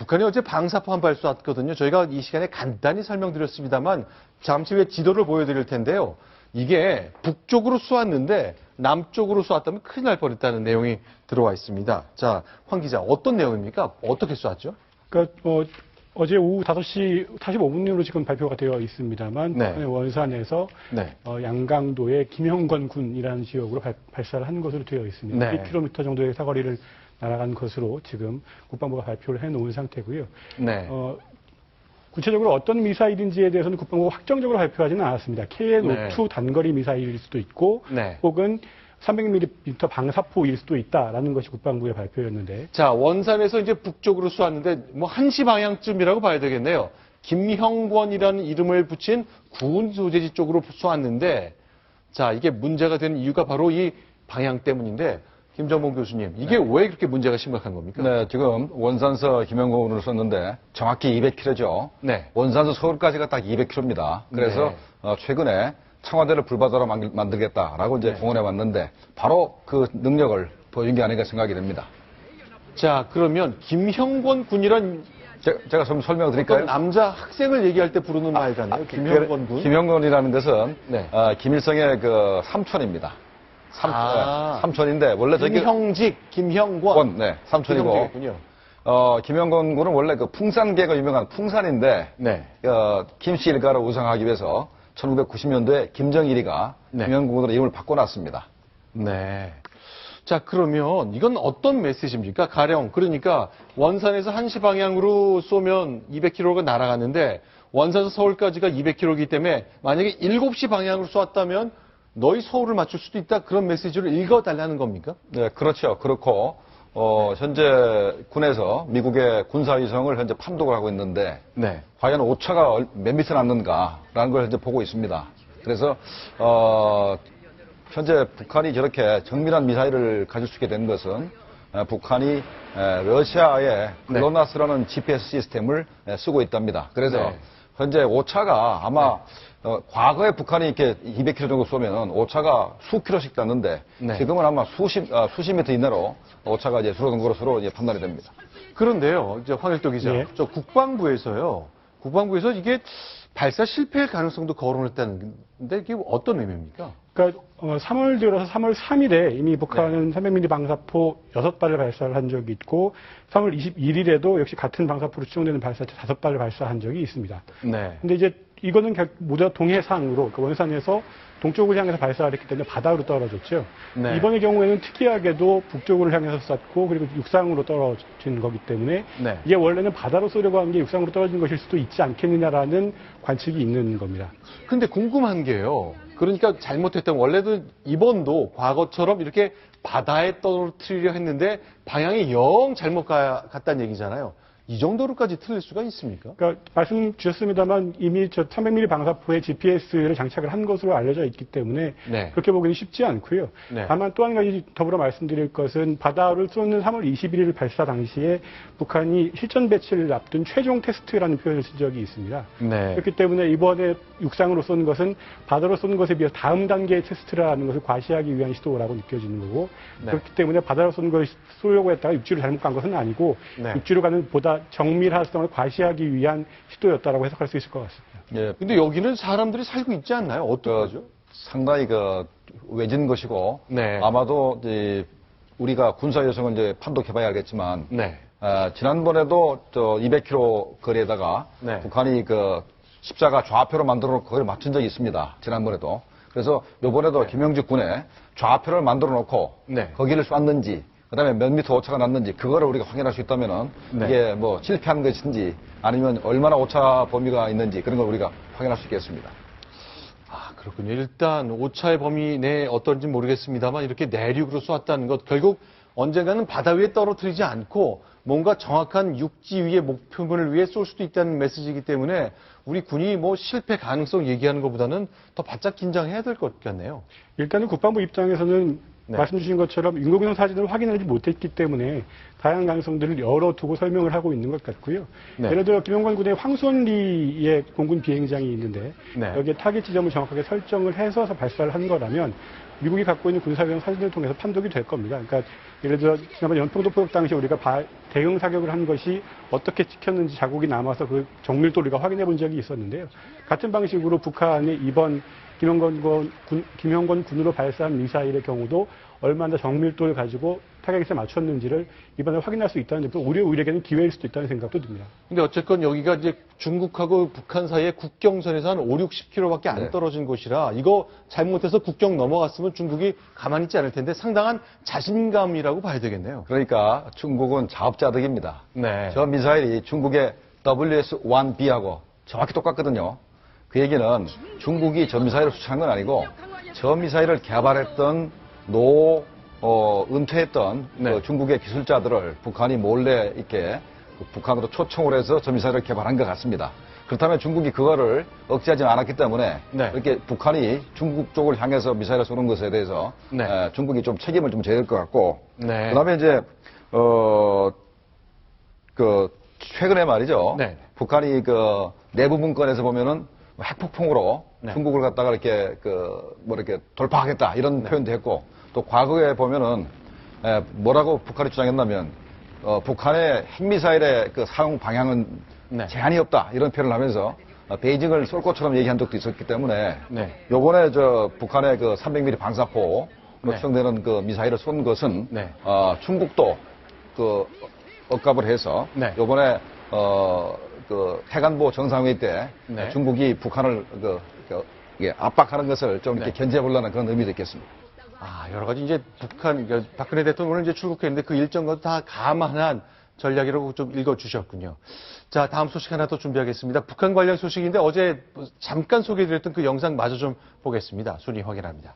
북한이 어제 방사포 한 발 쐈거든요. 저희가 이 시간에 간단히 설명드렸습니다만 잠시 후에 지도를 보여드릴 텐데요. 이게 북쪽으로 쏘았는데 남쪽으로 쏘았다면 큰일 날 뻔했다는 내용이 들어와 있습니다. 자, 황 기자, 어떤 내용입니까? 어떻게 쏘았죠? 그러니까 어제 오후 5시 45분으로 지금 발표가 되어 있습니다만 네. 북한의 원산에서 네. 양강도의 김형권 군이라는 지역으로 발사를 한 것으로 되어 있습니다. 네. 1km 정도의 사거리를 날아간 것으로 지금 국방부가 발표를 해놓은 상태고요. 네. 구체적으로 어떤 미사일인지에 대해서는 국방부가 확정적으로 발표하지는 않았습니다. KN-5 네. 단거리 미사일일 수도 있고 네. 혹은 300mm 방사포일 수도 있다라는 것이 국방부의 발표였는데. 자, 원산에서 이제 북쪽으로 쏘았는데 뭐 1시 방향쯤이라고 봐야 되겠네요. 김형권이라는 이름을 붙인 군 소재지 쪽으로 쏘았는데 자, 이게 문제가 되는 이유가 바로 이 방향 때문인데 김정봉 교수님, 이게 왜 그렇게 문제가 심각한 겁니까? 네, 지금 원산서 김영곤으로 썼는데 정확히 200km죠. 네. 원산서 서울까지가 딱 200km입니다. 그래서 최근에 청와대를 불바다로 만들겠다라고 이제 공언해 왔는데 바로 그 능력을 보여준 게 아닌가 생각이 됩니다. 자, 그러면 김형권 군이란 제가 좀 설명을 드릴까요? 남자 학생을 얘기할 때 부르는 말 같네요. 김형권 군. 김형권이라는 것은 네. 김일성의 그 삼촌입니다. 삼촌인데 원래 저기 김형직, 김형권. 네, 삼촌이고. 김형권 군은 원래 그 풍산계가 유명한 풍산인데 네. 김씨 일가를 우상하기 위해서 1990년도에 김정일이가 네. 김형권 군으로 이름을 바꿔놨습니다. 네. 자, 그러면 이건 어떤 메시지입니까? 가령 그러니까 원산에서 1시 방향으로 쏘면 200km가 날아가는데 원산에서 서울까지가 200km이기 때문에 만약에 7시 방향으로 쏘았다면 너희 서울을 맞출 수도 있다. 그런 메시지를 읽어달라는 겁니까? 네, 그렇죠. 그렇고 현재 군에서 미국의 군사위성을 현재 판독을 하고 있는데 네. 과연 오차가 몇 미터 남는가라는 걸 현재 보고 있습니다. 그래서 현재 북한이 저렇게 정밀한 미사일을 가질 수 있게 된 것은 북한이 러시아의 글로나스라는 GPS 시스템을 쓰고 있답니다. 그래서 네. 현재 오차가 아마 과거에 북한이 이렇게 200km 정도 쏘면 오차가 수 킬로씩 났는데 네. 지금은 아마 수십 미터 이내로 오차가 이제 줄어든 것으로 이제 판단이 됩니다. 그런데요, 이제 황일도 기자, 예. 저 국방부에서 이게 발사 실패의 가능성도 거론했다는데 이게 어떤 의미입니까? 그러니까 3월 들어서 3월 3일에 이미 북한은 300mm 방사포 6발을 발사를 한 적이 있고 3월 21일에도 역시 같은 방사포로 추정되는 발사체 5발을 발사한 적이 있습니다. 네. 근데 이제 이거는 모두 동해상으로 그 원산에서 동쪽을 향해서 발사를 했기 때문에 바다로 떨어졌죠. 네. 이번의 경우에는 특이하게도 북쪽을 향해서 쐈고 그리고 육상으로 떨어진 거기 때문에 네. 이게 원래는 바다로 쏘려고 한 게 육상으로 떨어진 것일 수도 있지 않겠느냐라는 관측이 있는 겁니다. 근데 궁금한 게요. 그러니까 잘못했다면 원래도 이번도 과거처럼 이렇게 바다에 떨어뜨리려 했는데 방향이 영 잘못 갔다는 얘기잖아요. 이 정도로까지 틀릴 수가 있습니까? 그러니까 말씀 주셨습니다만 이미 저 300mm 방사포에 GPS를 장착을 한 것으로 알려져 있기 때문에 네. 그렇게 보기는 쉽지 않고요. 네. 다만 또 한 가지 더불어 말씀드릴 것은 바다를 쏘는 3월 21일 발사 당시에 북한이 실전 배치를 앞둔 최종 테스트라는 표현을 쓴 적이 있습니다. 네. 그렇기 때문에 이번에 육상으로 쏘는 것은 바다로 쏘는 것에 비해서 다음 단계의 테스트라는 것을 과시하기 위한 시도라고 느껴지는 거고 네. 그렇기 때문에 바다로 쏘는 것을 쏘려고 했다가 육지로 잘못 간 것은 아니고 네. 육지로 가는 보다 정밀화성을 과시하기 위한 시도였다라고 해석할 수 있을 것 같습니다. 예, 근데 여기는 사람들이 살고 있지 않나요? 어떡하죠? 상당히 외진 것이고 네. 아마도 이제 우리가 군사 요성을 이제 판독해봐야 알겠지만 네. 지난번에도 200km 거리에다가 네. 북한이 십자가 좌표로 만들어 놓고 그걸 맞춘 적이 있습니다. 지난번에도. 그래서 이번에도 김영직 군에 좌표를 만들어 놓고 네. 거기를 쐈는지 그다음에 몇 미터 오차가 났는지 그거를 우리가 확인할 수 있다면은 네. 이게 뭐 실패한 것인지 아니면 얼마나 오차 범위가 있는지 그런 걸 우리가 확인할 수 있겠습니다. 아, 그렇군요. 일단 오차의 범위 내 어떤지 모르겠습니다만 이렇게 내륙으로 쏘았다는 것 결국 언젠가는 바다 위에 떨어뜨리지 않고 뭔가 정확한 육지 위의 목표물을 위해 쏠 수도 있다는 메시지이기 때문에 우리 군이 뭐 실패 가능성 얘기하는 것보다는 더 바짝 긴장해야 될 것 같네요. 일단은 국방부 입장에서는 네. 말씀 주신 것처럼 인공위성 사진을 확인하지 못했기 때문에 다양한 가능성들을 열어두고 설명을 하고 있는 것 같고요. 네. 예를 들어 김영건 군의 황소리의 공군 비행장이 있는데 네. 여기에 타겟 지점을 정확하게 설정을 해서 발사를 한 거라면 미국이 갖고 있는 군사위성 사진을 통해서 판독이 될 겁니다. 그러니까 예를 들어 지난번 연평도 포격 당시 우리가 대응 사격을 한 것이 어떻게 찍혔는지 자국이 남아서 그 정밀도 우리가 확인해 본 적이 있었는데요. 같은 방식으로 북한이 이번 김영건 군으로 발사한 미사일의 경우도 얼마나 정밀도를 가지고 타겟에 맞췄는지를 이번에 확인할 수 있다는 점에서 우리에게는 기회일 수도 있다는 생각도 듭니다. 근데 어쨌건 여기가 이제 중국하고 북한 사이의 국경선에서 한 5, 60km밖에 안 네. 떨어진 곳이라 이거 잘못해서 국경 넘어갔으면 중국이 가만히 있지 않을 텐데 상당한 자신감이라고 봐야 되겠네요. 그러니까 중국은 자업자득입니다. 네. 저 미사일이 중국의 WS-1B하고 정확히 똑같거든요. 그 얘기는 중국이 저 미사일을 수출한 건 아니고 저 미사일을 개발했던 은퇴했던 네. 그 중국의 기술자들을 북한이 몰래 이렇게 북한으로 초청을 해서 저 미사일을 개발한 것 같습니다. 그렇다면 중국이 그거를 억제하지 않았기 때문에 네. 이렇게 북한이 중국 쪽을 향해서 미사일을 쏘는 것에 대해서 네. 중국이 좀 책임을 좀 져야 될 것 같고 네. 그다음에 이제 최근에 말이죠. 네. 북한이 그 내부 문건에서 보면은 핵폭풍으로 네. 중국을 갖다가 이렇게 이렇게 돌파하겠다 이런 표현도 했고 또 과거에 보면은 뭐라고 북한이 주장했냐면 북한의 핵미사일의 그 사용 방향은 네. 제한이 없다 이런 표현을 하면서 베이징을 쏠 것처럼 얘기한 적도 있었기 때문에 네. 요번에 북한의 그 300mm 방사포로 네. 추정되는 그 미사일을 쏜 것은 네. 중국도 억압을 해서 네. 요번에 태간보 정상회의 때 네. 중국이 북한을 압박하는 것을 좀 이렇게 네. 견제해 보려는 그런 의미도 있겠습니다. 여러 가지 이제 박근혜 대통령은 이제 출국했는데 그 일정과 다 감안한 전략이라고 좀 읽어주셨군요. 자, 다음 소식 하나 더 준비하겠습니다. 북한 관련 소식인데 어제 잠깐 소개해드렸던 그 영상 마저 좀 보겠습니다. 순위 확인합니다.